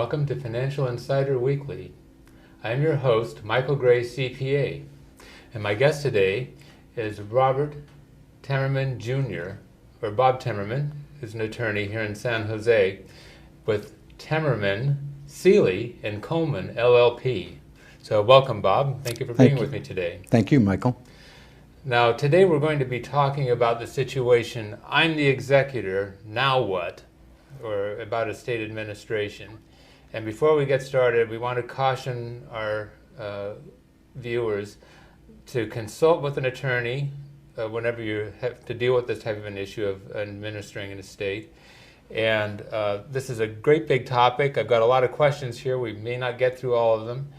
Welcome to Financial Insider Weekly. I'm your host, Michael Gray, CPA, and my guest today is Robert Temmerman Jr., or Bob Temmerman, who's an attorney here in San Jose with Temmerman, Seeley, and Coleman, LLP. So welcome, Bob. Thank you for being with me today. Thank you, Michael. Now, today we're going to be talking about the situation, I'm the executor, now what? Or about estate administration. And before we get started, we want to caution our viewers to consult with an attorney whenever you have to deal with this type of an issue of administering an estate. And this is a great big topic. I've got a lot of questions here. We may not get through all of them.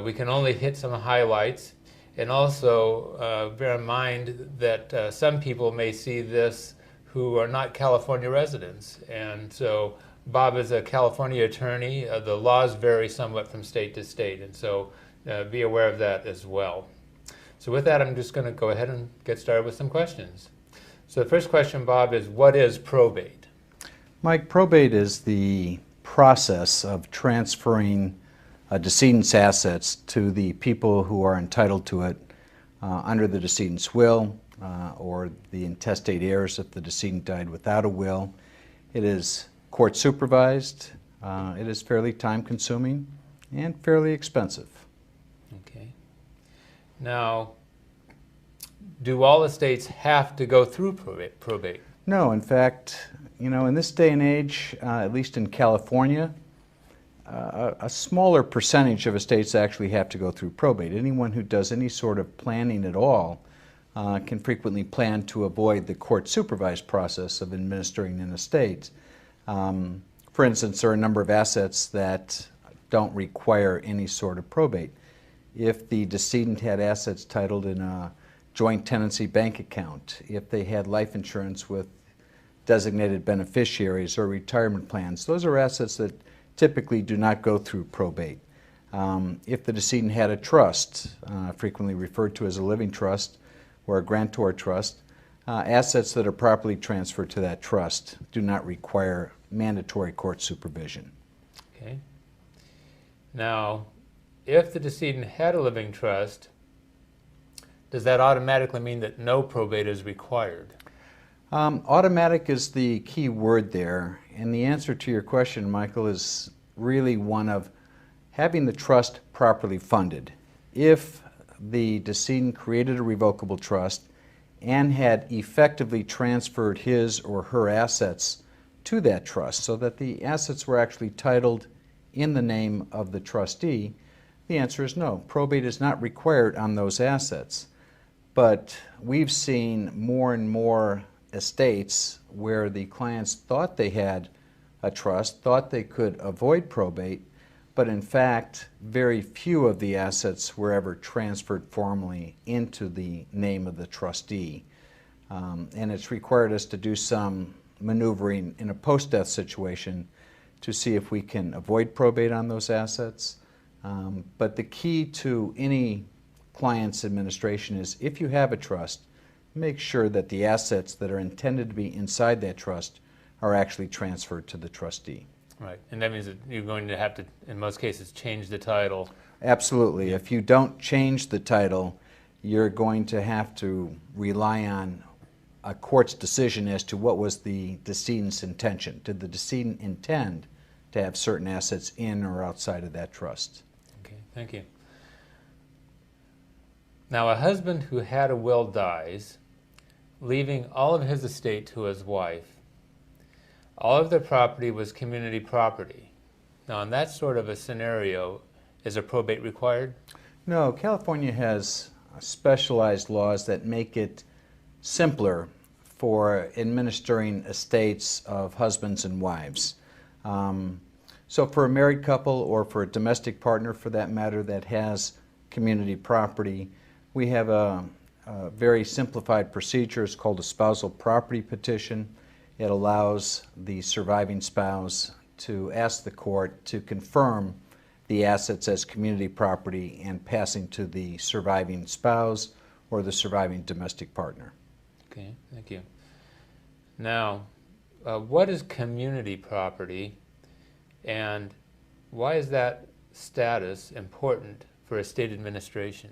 We can only hit some highlights. And also bear in mind that some people may see this who are not California residents. And so Bob is a California attorney. The laws vary somewhat from state to state, and so be aware of that as well. So with that, I'm just going to go ahead and get started with some questions. So the first question, Bob, is what is probate? Mike, probate is the process of transferring a decedent's assets to the people who are entitled to it under the decedent's will or the intestate heirs if the decedent died without a will. It is court supervised, it is fairly time consuming and fairly expensive. Okay. Now, do all estates have to go through probate? No, in fact, in this day and age, at least in California, a smaller percentage of estates actually have to go through probate. Anyone who does any sort of planning at all can frequently plan to avoid the court supervised process of administering an estate. For instance, there are a number of assets that don't require any sort of probate. If the decedent had assets titled in a joint tenancy bank account, if they had life insurance with designated beneficiaries or retirement plans, those are assets that typically do not go through probate. If the decedent had a trust, frequently referred to as a living trust or a grantor trust, assets that are properly transferred to that trust do not require mandatory court supervision. Okay. Now, if the decedent had a living trust, does that automatically mean that no probate is required? Automatic is the key word there, and the answer to your question, Michael, is really one of having the trust properly funded. If the decedent created a revocable trust and had effectively transferred his or her assets to that trust so that the assets were actually titled in the name of the trustee, the answer is no. Probate is not required on those assets. But we've seen more and more estates where the clients thought they had a trust, thought they could avoid probate, but in fact, very few of the assets were ever transferred formally into the name of the trustee. And it's required us to do some maneuvering in a post-death situation to see if we can avoid probate on those assets. But the key to any client's administration is if you have a trust, make sure that the assets that are intended to be inside that trust are actually transferred to the trustee. Right, and that means that you're going to have to, in most cases, change the title. Absolutely. If you don't change the title, you're going to have to rely on a court's decision as to what was the decedent's intention. Did the decedent intend to have certain assets in or outside of that trust? Okay, thank you. Now, a husband who had a will dies, leaving all of his estate to his wife. All of their property was community property. Now, in that sort of a scenario, is a probate required? No, California has specialized laws that make it simpler for administering estates of husbands and wives. So for a married couple or for a domestic partner, for that matter, that has community property, we have a very simplified procedure. It's called a spousal property petition. It allows the surviving spouse to ask the court to confirm the assets as community property and passing to the surviving spouse or the surviving domestic partner. Okay, thank you. Now, what is community property, and Why is that status important for estate administration?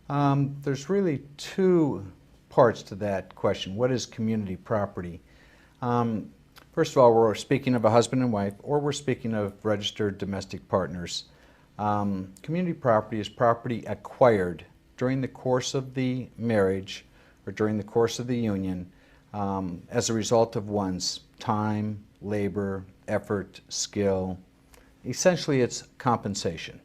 There's really two parts to that question. What is community property? First of all, we're speaking of a husband and wife, or we're speaking of registered domestic partners. Community property is property acquired during the course of the marriage or during the course of the union as a result of one's time, labor, effort, skill. Essentially, it's compensation.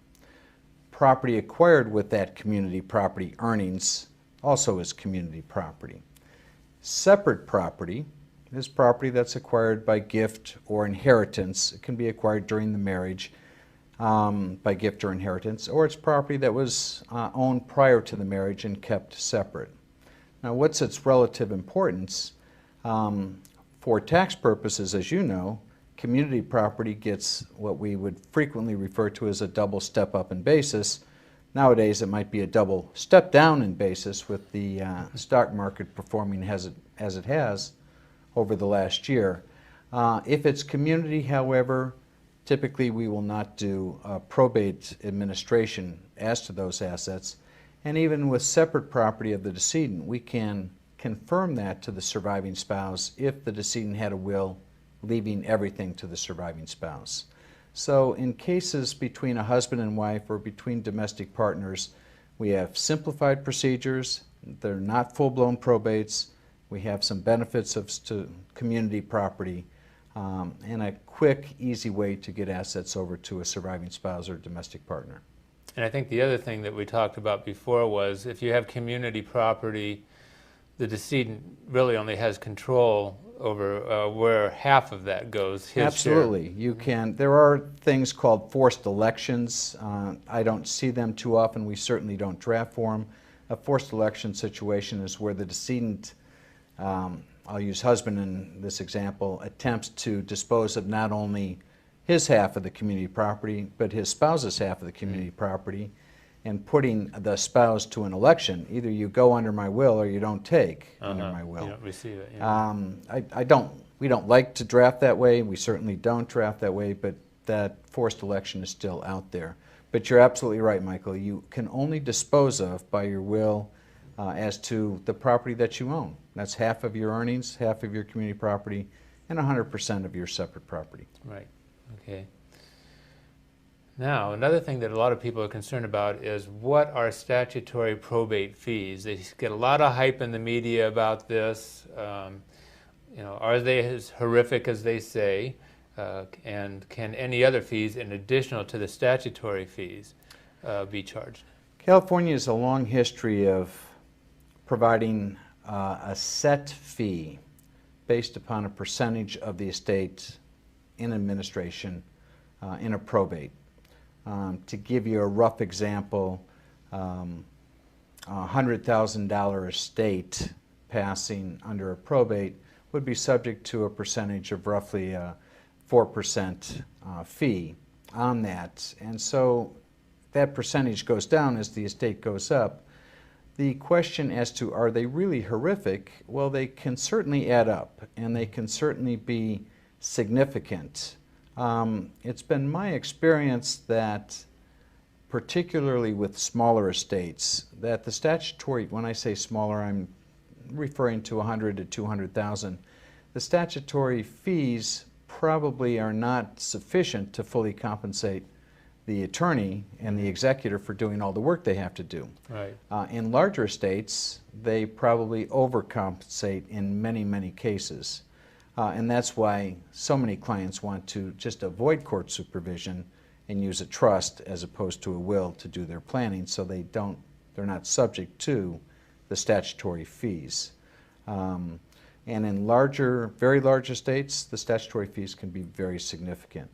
Property acquired with that community property earnings also is community property. Separate property is property that's acquired by gift or inheritance. It can be acquired during the marriage by gift or inheritance, or it's property that was owned prior to the marriage and kept separate. Now, what's its relative importance? For tax purposes, as you know, community property gets what we would frequently refer to as a double step up in basis. Nowadays, it might be a double step down in basis with the stock market performing as it has over the last year. If it's community, however, typically we will not do probate administration as to those assets. And even with separate property of the decedent, we can confirm that to the surviving spouse if the decedent had a will leaving everything to the surviving spouse. So in cases between a husband and wife or between domestic partners, we have simplified procedures. They're not full-blown probates. We have some benefits to community property and a quick, easy way to get assets over to a surviving spouse or domestic partner. And I think the other thing that we talked about before was if you have community property, the decedent really only has control over where half of that goes, his Absolutely. share. You can. There are things called forced elections. I don't see them too often. We certainly don't draft for them. A forced election situation is where the decedent, I'll use husband in this example, attempts to dispose of not only his half of the community property, but his spouse's half of the community property, and putting the spouse to an election. Either you go under my will or you don't take under my will. You don't receive it. Yeah. We don't like to draft that way. We certainly don't draft that way, but that forced election is still out there. But you're absolutely right, Michael. You can only dispose of by your will as to the property that you own. That's half of your earnings, half of your community property, and 100% of your separate property. Right. Okay. Now, another thing that a lot of people are concerned about is what are statutory probate fees? They get a lot of hype in the media about this. Are they as horrific as they say? And can any other fees, in addition to the statutory fees, be charged? California has a long history of providing a set fee based upon a percentage of the estate in administration in a probate. To give you a rough example, a $100,000 estate passing under a probate would be subject to a percentage of roughly 4% fee on that. And so that percentage goes down as the estate goes up. The question as to are they really horrific, well, they can certainly add up and they can certainly be significant. It's been my experience that particularly with smaller estates, that the statutory, when I say smaller, I'm referring to 100 to 200,000, the statutory fees probably are not sufficient to fully compensate the attorney and the executor for doing all the work they have to do. Right. In larger estates, they probably overcompensate in many, many cases. And that's why so many clients want to just avoid court supervision and use a trust as opposed to a will to do their planning, so they're not subject to the statutory fees. And in larger, very large estates, the statutory fees can be very significant.